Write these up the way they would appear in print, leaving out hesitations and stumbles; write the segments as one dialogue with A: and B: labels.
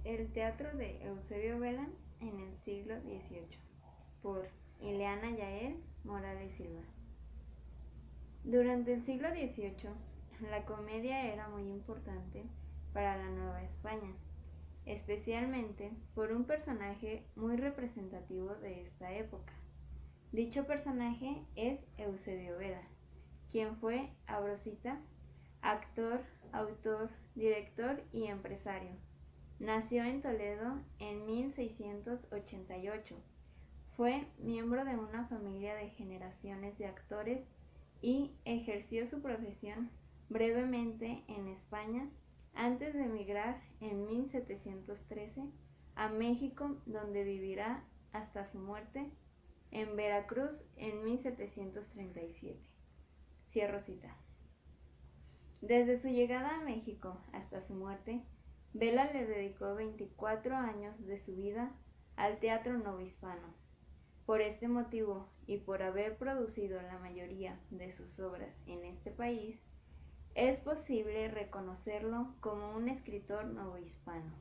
A: El teatro de Eusebio Vela en el siglo XVIII, por Ileana Yael Morales Silva. Durante el siglo XVIII, la comedia era muy importante para la Nueva España, especialmente por un personaje muy representativo de esta época. Dicho personaje es Eusebio Vela, quien fue, abro cita, actor, autor, director y empresario. Nació en Toledo en 1688. Fue miembro de una familia de generaciones de actores y ejerció su profesión brevemente en España antes de emigrar en 1713 a México, donde vivirá hasta su muerte en Veracruz en 1737. Cierro cita. Desde su llegada a México hasta su muerte, Vela le dedicó 24 años de su vida al teatro novohispano. Por este motivo, y por haber producido la mayoría de sus obras en este país, es posible reconocerlo como un escritor novohispano.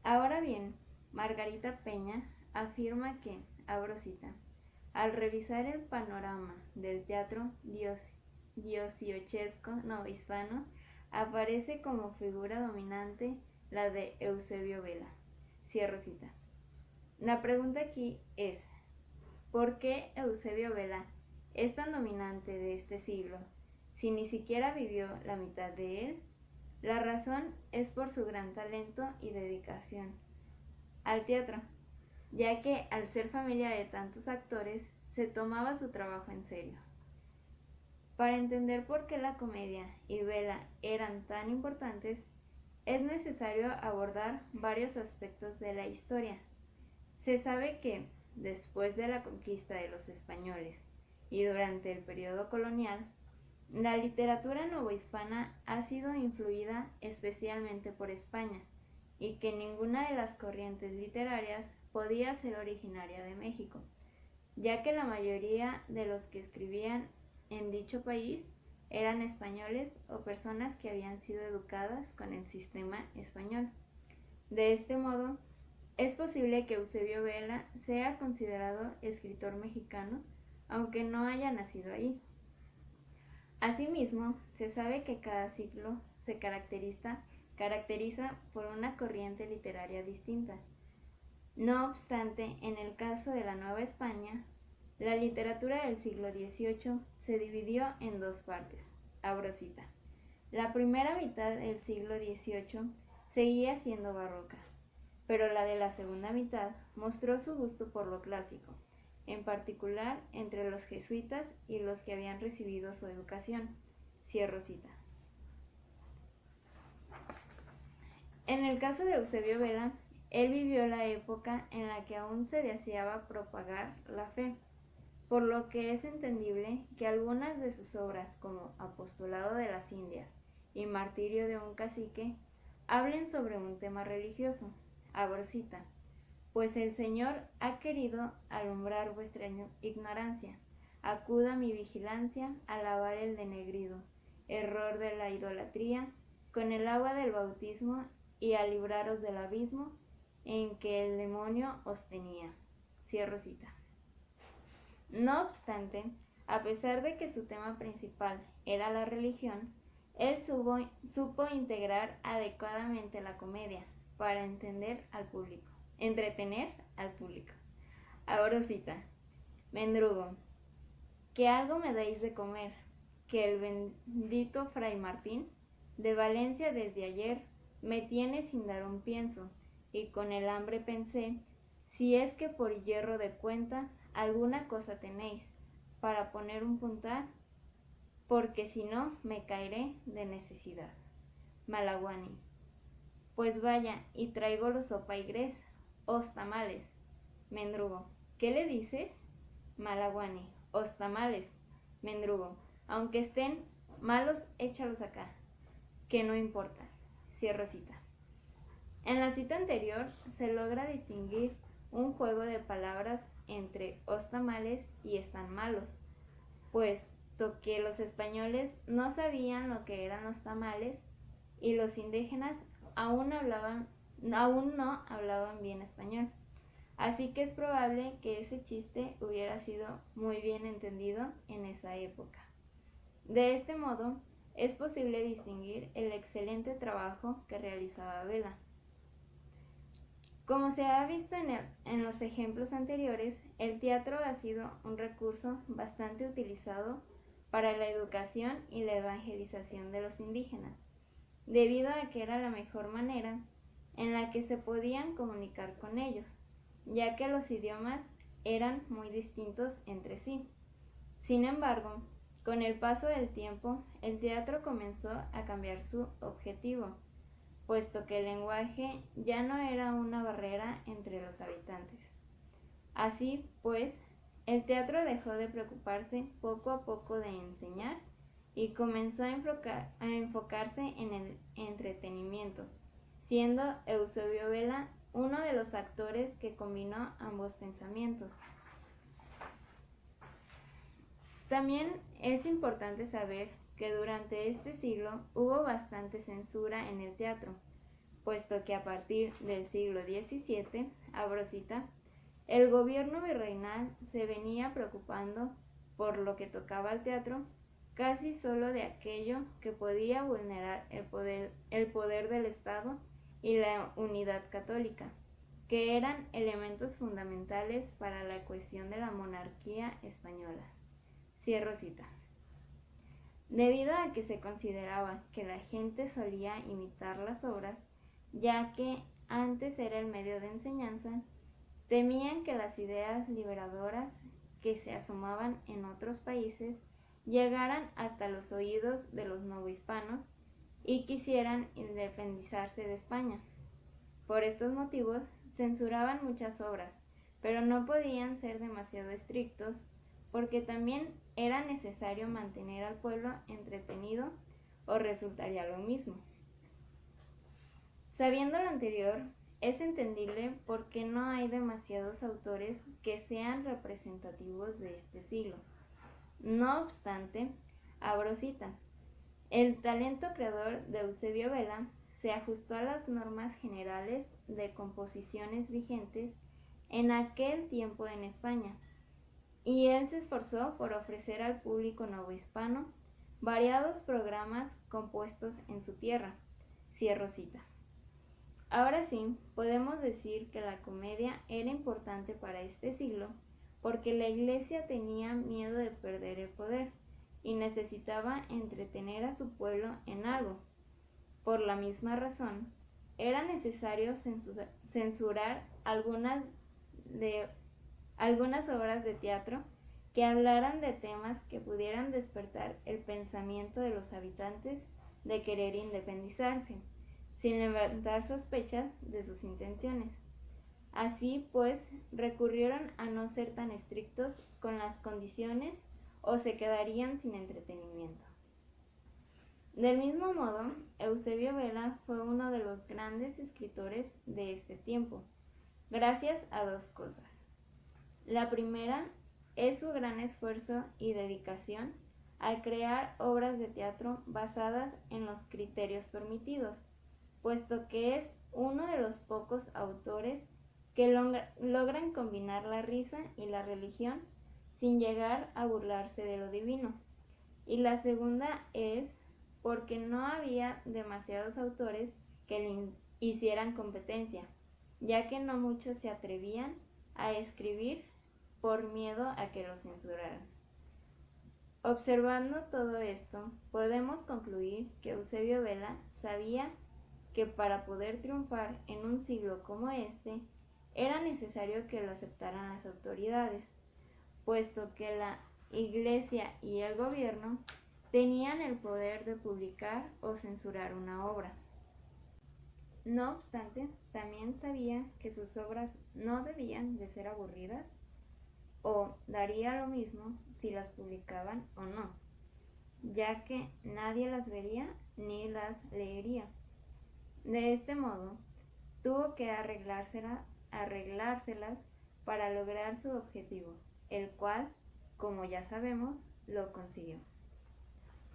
A: Ahora bien, Margarita Peña afirma que, abro cita, al revisar el panorama del teatro dieciochesco novohispano, aparece como figura dominante la de Eusebio Vela. Cierro cita. La pregunta aquí es, ¿por qué Eusebio Vela es tan dominante de este siglo si ni siquiera vivió la mitad de él? La razón es por su gran talento y dedicación al teatro, ya que al ser familia de tantos actores, se tomaba su trabajo en serio. Para entender por qué la comedia y Vela eran tan importantes, es necesario abordar varios aspectos de la historia. Se sabe que, después de la conquista de los españoles y durante el periodo colonial, la literatura novohispana ha sido influida especialmente por España, y que ninguna de las corrientes literarias podía ser originaria de México, ya que la mayoría de los que escribían en dicho país eran españoles o personas que habían sido educadas con el sistema español. De este modo, es posible que Eusebio Vela sea considerado escritor mexicano, aunque no haya nacido ahí. Asimismo, se sabe que cada siglo se caracteriza por una corriente literaria distinta. No obstante, en el caso de la Nueva España, la literatura del siglo XVIII se dividió en dos partes. Abro cita. La primera mitad del siglo XVIII seguía siendo barroca, pero la de la segunda mitad mostró su gusto por lo clásico, en particular entre los jesuitas y los que habían recibido su educación. Cierro cita. En el caso de Eusebio Vela, él vivió la época en la que aún se deseaba propagar la fe, por lo que es entendible que algunas de sus obras, como Apostolado de las Indias y Martirio de un cacique, hablen sobre un tema religioso. Abro cita. Pues el Señor ha querido alumbrar vuestra ignorancia. Acuda mi vigilancia a lavar el denegrido, error de la idolatría, con el agua del bautismo y a libraros del abismo en que el demonio os tenía. Cierro cita. No obstante, a pesar de que su tema principal era la religión, él supo integrar adecuadamente la comedia para entretener al público. Ahora cita. Mendrugo, que algo me dais de comer, que el bendito Fray Martín de Valencia desde ayer me tiene sin dar un pienso, y con el hambre pensé, si es que por hierro de cuenta alguna cosa tenéis para poner un puntal, porque si no me caeré de necesidad. Malaguani, pues vaya y traigo los sopaigres, os tamales. Mendrugo, ¿qué le dices? Malaguani, os tamales. Mendrugo, aunque estén malos, échalos acá, que no importa. Cierro cita. En la cita anterior se logra distinguir un juego de palabras entre os tamales y están malos, puesto que los españoles no sabían lo que eran los tamales y los indígenas aún hablaban aún no hablaban bien español. Así que es probable que ese chiste hubiera sido muy bien entendido en esa época. De este modo, es posible distinguir el excelente trabajo que realizaba Vela. Como se ha visto en los ejemplos anteriores, el teatro ha sido un recurso bastante utilizado para la educación y la evangelización de los indígenas, debido a que era la mejor manera en la que se podían comunicar con ellos, ya que los idiomas eran muy distintos entre sí. Sin embargo, con el paso del tiempo, el teatro comenzó a cambiar su objetivo, puesto que el lenguaje ya no era una barrera entre los habitantes. Así pues, el teatro dejó de preocuparse poco a poco de enseñar y comenzó a enfocarse en el entretenimiento, siendo Eusebio Vela uno de los actores que combinó ambos pensamientos. También es importante saber que durante este siglo hubo bastante censura en el teatro, puesto que a partir del siglo XVII, Abrosita, el gobierno virreinal se venía preocupando por lo que tocaba al teatro, casi solo de aquello que podía vulnerar el poder del Estado y la unidad católica, que eran elementos fundamentales para la cohesión de la monarquía española. Cierro cita. Debido a que se consideraba que la gente solía imitar las obras, ya que antes era el medio de enseñanza, temían que las ideas liberadoras que se asomaban en otros países llegaran hasta los oídos de los novohispanos y quisieran independizarse de España. Por estos motivos, censuraban muchas obras, pero no podían ser demasiado estrictos porque también era necesario mantener al pueblo entretenido o resultaría lo mismo. Sabiendo lo anterior, es entendible por qué no hay demasiados autores que sean representativos de este siglo. No obstante, abro cita, el talento creador de Eusebio Vela se ajustó a las normas generales de composiciones vigentes en aquel tiempo en España, y él se esforzó por ofrecer al público novohispano variados programas compuestos en su tierra. Cierro cita. Ahora sí, podemos decir que la comedia era importante para este siglo porque la Iglesia tenía miedo de perder el poder y necesitaba entretener a su pueblo en algo. Por la misma razón, era necesario censurar algunas obras de teatro que hablaran de temas que pudieran despertar el pensamiento de los habitantes de querer independizarse, sin levantar sospechas de sus intenciones. Así pues, recurrieron a no ser tan estrictos con las condiciones o se quedarían sin entretenimiento. Del mismo modo, Eusebio Vela fue uno de los grandes escritores de este tiempo, gracias a dos cosas. La primera es su gran esfuerzo y dedicación al crear obras de teatro basadas en los criterios permitidos, puesto que es uno de los pocos autores que logran combinar la risa y la religión sin llegar a burlarse de lo divino. Y la segunda es porque no había demasiados autores que le hicieran competencia, ya que no muchos se atrevían a escribir por miedo a que lo censuraran. Observando todo esto, podemos concluir que Eusebio Vela sabía que para poder triunfar en un siglo como este, era necesario que lo aceptaran las autoridades, puesto que la Iglesia y el gobierno tenían el poder de publicar o censurar una obra. No obstante, también sabía que sus obras no debían de ser aburridas o daría lo mismo si las publicaban o no, ya que nadie las vería ni las leería. De este modo, tuvo que arreglárselas para lograr su objetivo, el cual, como ya sabemos, lo consiguió.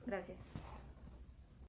A: Gracias.